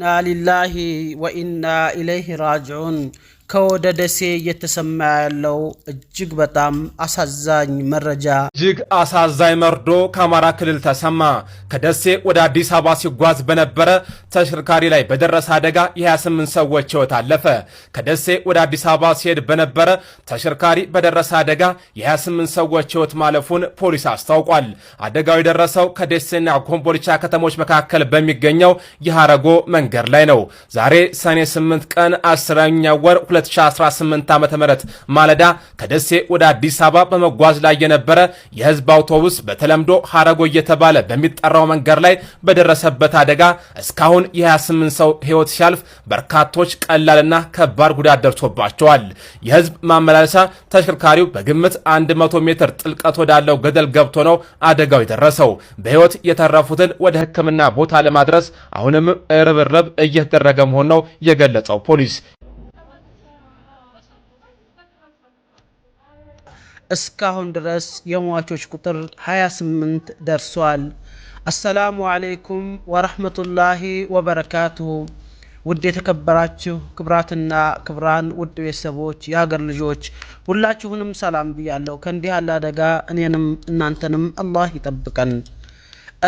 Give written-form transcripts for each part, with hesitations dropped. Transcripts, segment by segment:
ኢና ሊላሂ ወኢና ኢለይሂ ራጂዑን ከወደ ደሴ እየተሰማ ያለው እጅግ በጣም አሳዛኝ መረጃ እጅግ አሳዛኝ መርዶ ከአማራ ክልል ተሰማ። ከደሴ ወደ አዲስ አበባ ሲጓዝ በነበረ ተሽከርካሪ ላይ በደረሰ አደጋ የ28 ሰዎች ሕይወት አለፈ። ከደሴ ወደ አዲስ አበባ ሲሄድ በነበረ ተሽከርካሪ በደረሰ አደጋ የ28 ሰዎች ሕይወት ማለፉን ፖሊስ አስታውቋል። አደጋው የደረሰው ከደሴና ኮምቦልቻ ከተሞች መካከል በሚገኘው የሐረጎ መንገድ ላይ ነው። ዛሬ ሰኔ 8 ቀን 10ኛ ወር 2018 ዓመተ ምህረት ማለዳ ከደሴ ወደ አዲስ አበባ በመጓዝ ላይ የነበረ የህዝብ አውቶቡስ በተለምዶ ሐረጎ እየተባለ በሚጠራው መንገድ ላይ በደረሰበት አደጋ እስካሁን የ28 ሰው ሕይወት ሲያልፍ በርካቶች ቀላልና ከባድ ጉዳት ደርሶባቸዋል። የህዝብ ማመላለሻ ተሽከርካሪው በግምት 100 ሜትር ጥልቀት ወዳለው ገደል ገብቶ ነው አደጋው የደረሰው። በሕይወት የተረፉትን ወደ ሕክምና ቦታ ለማድረስ አሁንም ርብርብ እየተደረገ መሆኑ ነው የገለጸው ፖሊስ። እስካሁን ድረስ የሟቾች ቁጥር 28 ደርሷል። አሰላሙ አለይኩም ወራህመቱላሂ ወበረካቱሁ። ውድ የተከበራችሁ ክብራትና ክብራን ውድ ቤተሰቦች የሀገር ልጆች ሁላችሁንም ሰላም ብያለሁ። ከእንዲህ ያለ አደጋ እኔንም እናንተንም አላህ ይጠብቀን።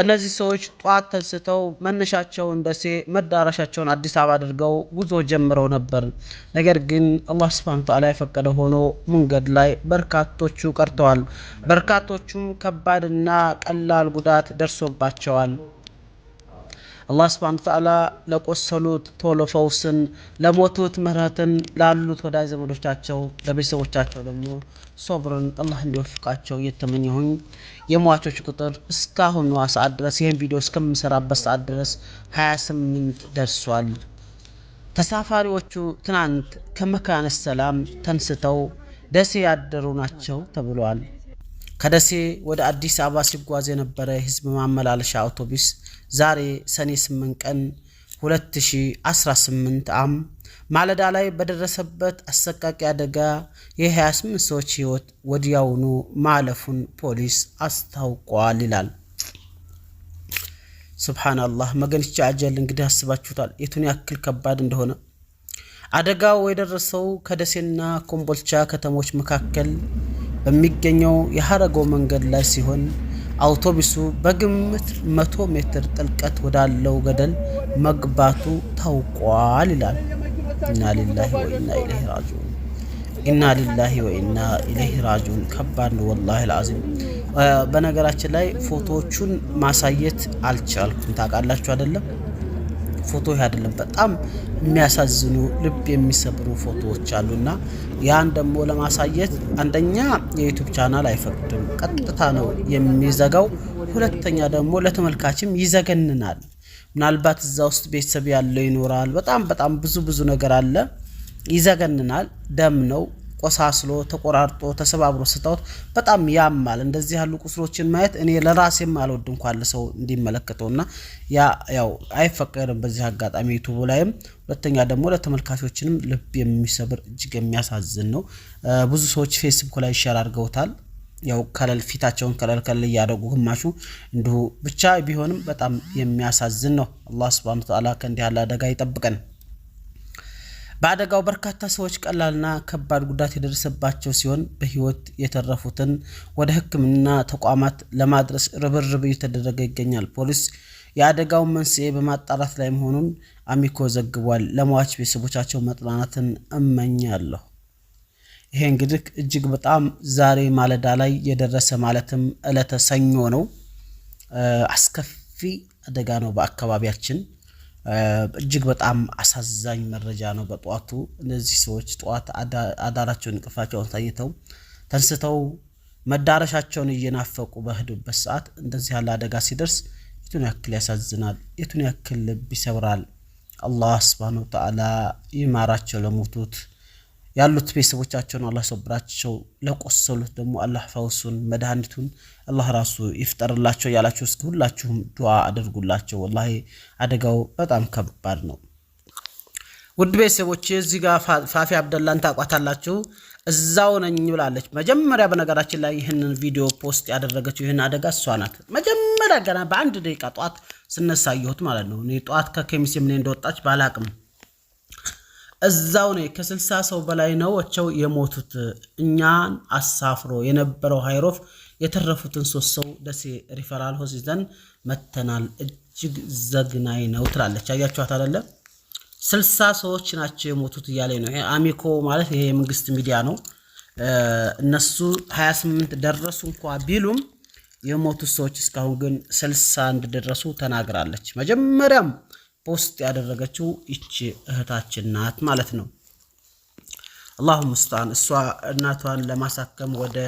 እነዚህ ሰዎች ጧት ተነስተው መነሻቸውን ደሴ መዳረሻቸውን አዲስ አበባ አድርገው ጉዞ ጀምረው ነበር። ነገር ግን አላህ Subhanahu Wa Ta'ala የፈቀደ ሆኖ መንገድ ላይ በርካቶቹ ቀርተዋል። በርካቶቹም ከባድና ቀላል ጉዳት ደርሶባቸዋል። አላህ Subhanahu Wa Ta'ala ለቆሰሉት ቶሎ ፈውስን፣ ለሞቱት ምህረትን፣ ላሉት ወዳጅ ዘመዶቻቸው ለቤተሰቦቻቸው ደግሞ ሶብርን አላህ እንዲወፍቃቸው እየተመኘሁኝ የሟቾች ቁጥር እስካሁን ሰዓት ድረስ ይሄን ቪዲዮ እስከምሰራበት ሰዓት ድረስ 28 ደርሷል። ተሳፋሪዎቹ ትናንት ከመካነ ሰላም ተንስተው ደሴ ያደሩ ናቸው ተብሏል። ከደሴ ወደ አዲስ አበባ ሲጓዝ የነበረ የህዝብ ማመላለሻ አውቶቡስ ዛሬ ሰኔ 8 ቀን 2018 ዓ.ም ማለዳ ላይ በደረሰበት አሰቃቂ አደጋ የ28 ሰዎች ሕይወት ወዲያውኑ ማለፉን ፖሊስ አስታውቋል ይላል። ሱብሃንአላህ መገንቻ አጀል እንግዲህ አስባችሁታል የቱን ያክል ከባድ እንደሆነ። አደጋው የደረሰው ከደሴና ኮምቦልቻ ከተሞች መካከል በሚገኘው የሐረጎ መንገድ ላይ ሲሆን አውቶቡሱ በግምት 100 ሜትር ጥልቀት ወዳለው ገደል መግባቱ ታውቋል ይላል። ኢና ሊላሂ ወኢና ኢለይሂ ራጂዑን ኢና ሊላሂ ወኢና ኢለይሂ ራጂዑን። ከባድ ነው ወላሂ አልዓዚም። በነገራችን ላይ ፎቶዎቹን ማሳየት አልቻልኩም ታውቃላችሁ አይደለም። ፎቶ አይደለም በጣም የሚያሳዝኑ ልብ የሚሰብሩ ፎቶዎች አሉና ያን ደግሞ ለማሳየት አንደኛ የዩቲዩብ ቻናል አይፈቅድም፣ ቀጥታ ነው የሚዘጋው። ሁለተኛ ደግሞ ለተመልካችም ይዘገንናል። ምናልባት እዛ ውስጥ ቤተሰብ ያለው ይኖራል። በጣም ብዙ ነገር አለ። ይዘገንናል። ደም ነው ቆሳስሎ ተቆራርጦ ተሰባብሮ ስታውት በጣም ያማል። እንደዚህ ያሉ ቁስሎችን ማየት እኔ ለራሴም አልወድም እንኳን ለሰው እንዲመለከተውና ያው አይፈቀድም በዚህ አጋጣሚ ዩቲዩብ ላይም። ሁለተኛ ደግሞ ለተመልካቾችንም ልብ የሚሰብር እጅግ የሚያሳዝን ነው። ብዙ ሰዎች ፌስቡክ ላይ ሼር አድርገውታል። ያው ከለል ፊታቸውን ከለል ያደረጉ ግማሹ እንዲሁ ብቻ ቢሆንም በጣም የሚያሳዝን ነው። አላህ Subhanahu Wa Ta'ala ከእንዲህ ያለ አደጋ ይጠብቀን። በአደጋው በርካታ ሰዎች ቀላልና ከባድ ጉዳት የደረሰባቸው ሲሆን በህይወት የተረፉትን ወደ ሕክምና ተቋማት ለማድረስ ርብርብ እየተደረገ ይገኛል። ፖሊስ የአደጋው መንስኤ በማጣራት ላይ መሆኑን አሚኮ ዘግቧል። ለሟች ቤተሰቦቻቸው መጽናናትን እመኛለሁ። ይሄ እንግዲህ እጅግ በጣም ዛሬ ማለዳ ላይ የደረሰ ማለትም ዕለተ ሰኞ ነው። አስከፊ አደጋ ነው በአካባቢያችን። እጅግ በጣም አሳዛኝ መረጃ ነው። በጧቱ እነዚህ ሰዎች ጧት አዳራቸውን እንቅልፋቸውን ተኝተው ተንስተው መዳረሻቸውን እየናፈቁ በሄዱበት ሰዓት እንደዚህ ያለ አደጋ ሲደርስ የቱን ያክል ያሳዝናል፣ የቱን ያክል ልብ ይሰብራል። አላህ Subhanahu Wa Ta'ala ይማራቸው ለሞቱት ያሉት ቤተሰቦቻቸውን አላህ ሰብራቸው፣ ለቆሰሉት ደግሞ አላህ ፈውሱን መድኃኒቱን አላህ ራሱ ይፍጠርላቸው ያላችሁ እስኪ ሁላችሁም ዱዓ አድርጉላቸው። ወላሂ አደጋው በጣም ከባድ ነው። ውድ ቤተሰቦቼ እዚህ ጋር ፋፊ አብደላን ታቋታላችሁ። እዛው ነኝ ብላለች። መጀመሪያ በነገራችን ላይ ይህንን ቪዲዮ ፖስት ያደረገችው ይህን አደጋ እሷ ናት። መጀመሪያ ገና በአንድ ደቂቃ ጧት ስነሳየሁት ማለት ነው። እኔ ጧት ከከሚሴ ምን እንደወጣች ባላቅም እዛው ነው ከ60 ሰው በላይ ነውቸው የሞቱት። እኛን አሳፍሮ የነበረው ሃይሮፍ የተረፉትን 3 ሰው ደሴ ሪፈራል ሆስፒታል መተናል። እጅግ ዘግናኝ ነው ትላለች። አያችኋት አይደለ? 60 ሰዎች ናቸው የሞቱት እያለኝ ነው። ይሄ አሚኮ ማለት ይሄ የመንግስት ሚዲያ ነው። እነሱ 28 ደረሱ እንኳን ቢሉም የሞቱት ሰዎች እስካሁን ግን 60 እንደደረሱ ተናግራለች። መጀመሪያም ፖስት ያደረገችው እቺ እህታችን ናት ማለት ነው። አላሁ ሙስተዓን። እሷ እናቷን ለማሳከም ወደ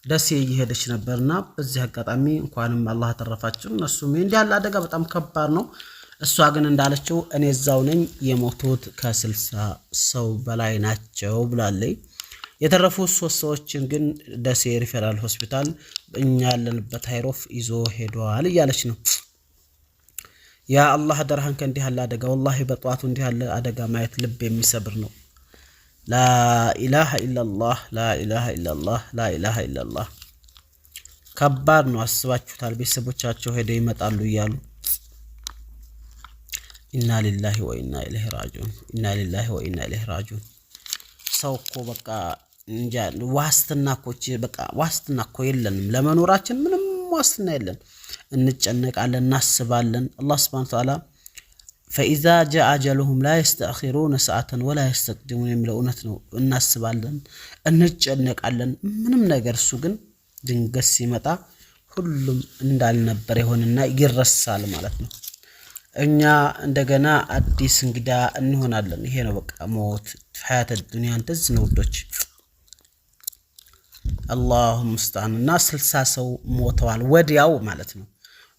ደሴ እየሄደች ነበርና በዚህ አጋጣሚ እንኳንም አላህ ተረፋችሁ። እነሱም እንዲህ ያለ አደጋ በጣም ከባድ ነው። እሷ ግን እንዳለችው እኔ እዛው ነኝ፣ የሞቱት ከ60 ሰው በላይ ናቸው ብላለች። የተረፉት 3 ሰዎችን ግን ደሴ ሪፈራል ሆስፒታል እኛ ያለንበት ሃይሮፍ ይዞ ሄዷል እያለች ነው። ያ አላህ ደርሃን ከእንዲህ ያለ አደጋ ወላሂ በጧቱ እንዲህ ያለ አደጋ ማየት ልብ የሚሰብር ነው። ላኢላሃ ኢላላህ ላኢላሃ ኢላላህ ላኢላሃ ኢላላህ። ከባድ ነው። አስባችሁታል? ቤተሰቦቻቸው ሄደው ይመጣሉ እያሉ ኢና ሊላሂ ወኢና ኢለይሂ ራጂዑን ኢና ሊላሂ ወኢና ኢለይሂ ራጂዑን። ሰው እኮ በቃ እንጃ ዋስትና እኮ የለንም። ለመኖራችን ምንም ዋስትና የለን። እንጨነቃለን፣ እናስባለን። አላህ ሱብሓነሁ ወተዓላ ፈኢዛ ጃአ አጀሉሁም ላ የስተአኺሩነ ሰዓተን ወላ የስተቅዲሙን የሚለው እውነት ነው። እናስባለን፣ እንጨነቃለን፣ ምንም ነገር። እሱ ግን ድንገት ሲመጣ ሁሉም እንዳልነበር ይሆንና ይረሳል ማለት ነው። እኛ እንደገና አዲስ እንግዳ እንሆናለን። ይሄ ነው በቃ ሞት ሐያተ ዱንያ እንደዚህ ነው ውዶች። አላሁ ሙስተዓን። እና 60 ሰው ሞተዋል ወዲያው ማለት ነው።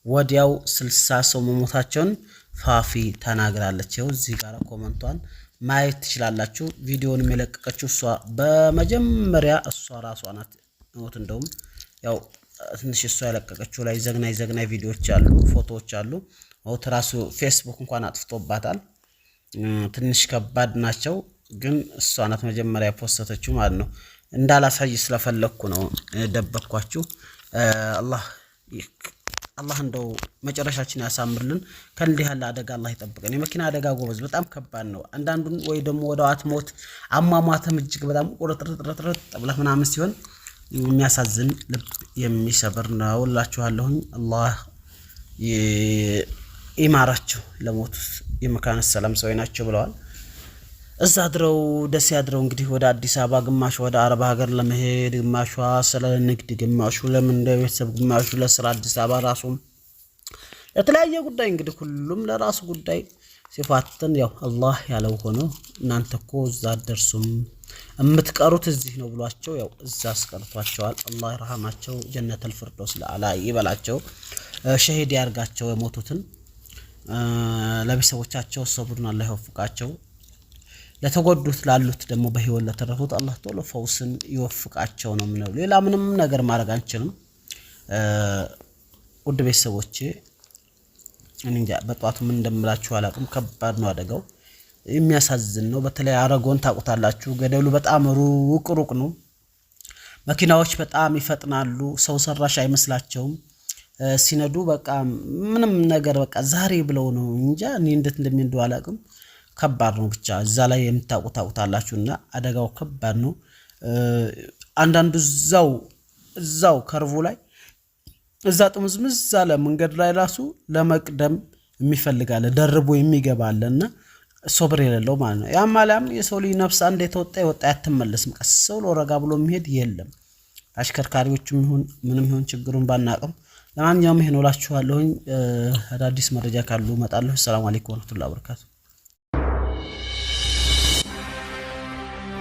ወዲያው 60 ሰው መሞታቸውን ፋፊ ተናግራለች። ይኸው እዚህ ጋር ኮመንቷን ማየት ትችላላችሁ። ቪዲዮውን የለቀቀችው እሷ በመጀመሪያ እሷ ራሷ ናት። ሞት እንደውም ያው ትንሽ እሷ የለቀቀችው ላይ ዘግናይ ቪዲዮዎች አሉ፣ ፎቶዎች አሉ። ሞት ራሱ ፌስቡክ እንኳን አጥፍቶባታል። ትንሽ ከባድ ናቸው፣ ግን እሷ ናት መጀመሪያ ፖስተተችው ማለት ነው። እንዳላሳይ ስለፈለኩ ነው ደበቅኳችሁ። አላህ እንደው መጨረሻችን ያሳምርልን። ከእንዲህ ያለ አደጋ አላህ ይጠብቀን። የመኪና አደጋ ጎበዝ በጣም ከባድ ነው። አንዳንዱን ወይ ደግሞ ወደ አትሞት አሟሟተም እጅግ በጣም ቁርጥርጥርጥርጥ ብለህ ምናምን ሲሆን የሚያሳዝን ልብ የሚሰብር ነው እላችኋለሁኝ። አላህ ይማራቸው ለሞቱት የመካነ ሰላም ሰው ናቸው ብለዋል። እዛ አድረው ደስ ያድረው እንግዲህ ወደ አዲስ አበባ፣ ግማሹ ወደ አረብ ሀገር ለመሄድ፣ ግማሹ ስለ ንግድ፣ ግማሹ ለምን እንደ ቤተሰብ፣ ግማሹ ለስራ አዲስ አበባ ራሱ ለተለያየ ጉዳይ እንግዲህ ሁሉም ለራሱ ጉዳይ ሲፋትን ያው አላህ ያለው ሆኖ እናንተ እኮ እዛ ደርሱም የምትቀሩት እዚህ ነው ብሏቸው ያው እዛ አስቀርቷቸዋል። አላህ ይርሐማቸው፣ ጀነተል ፊርደውስ ለአላ ይበላቸው፣ ሸሂድ ያርጋቸው የሞቱትን። ለቤተሰቦቻቸው ሰብሩን አላህ ይወፍቃቸው። ለተጎዱት ላሉት ደግሞ በህይወት ለተረፉት አላህ ቶሎ ፈውስን ይወፍቃቸው ነው ምነው። ሌላ ምንም ነገር ማድረግ አንችልም። ውድ ቤተሰቦቼ እንጃ በጧቱ ምን እንደምላችሁ አላቅም። ከባድ ነው አደጋው፣ የሚያሳዝን ነው። በተለይ አረጎን ታውቁታላችሁ። ገደሉ በጣም ሩቅ ነው። መኪናዎች በጣም ይፈጥናሉ። ሰው ሰራሽ አይመስላቸውም ሲነዱ። በቃ ምንም ነገር በቃ ዛሬ ብለው ነው እንጃ እኔ እንዴት እንደሚንዱ አላቅም። ከባድ ነው ብቻ እዛ ላይ የምታውቁታላችሁና አደጋው ከባድ ነው። አንዳንዱ እዛው ከርቡ ላይ እዛ ጥምዝምዝ አለ መንገድ ላይ ራሱ ለመቅደም የሚፈልጋለ ደርቦ የሚገባለና ሶብር የሌለው ማለት ነው። ያም ማለም የሰው ልጅ ነፍስ አንዴ ተወጣ ይወጣ አትመለስም። ቀስ ብሎ ረጋ ብሎ መሄድ የለም። አሽከርካሪዎችም ይሁን ምንም ይሁን ችግሩን ባናቀም ለማንኛውም ይሄን ወላችኋለሁኝ። አዳዲስ መረጃ ካሉ እመጣለሁ። ሰላም አለይኩም ወራህመቱላሂ ወበረካቱ።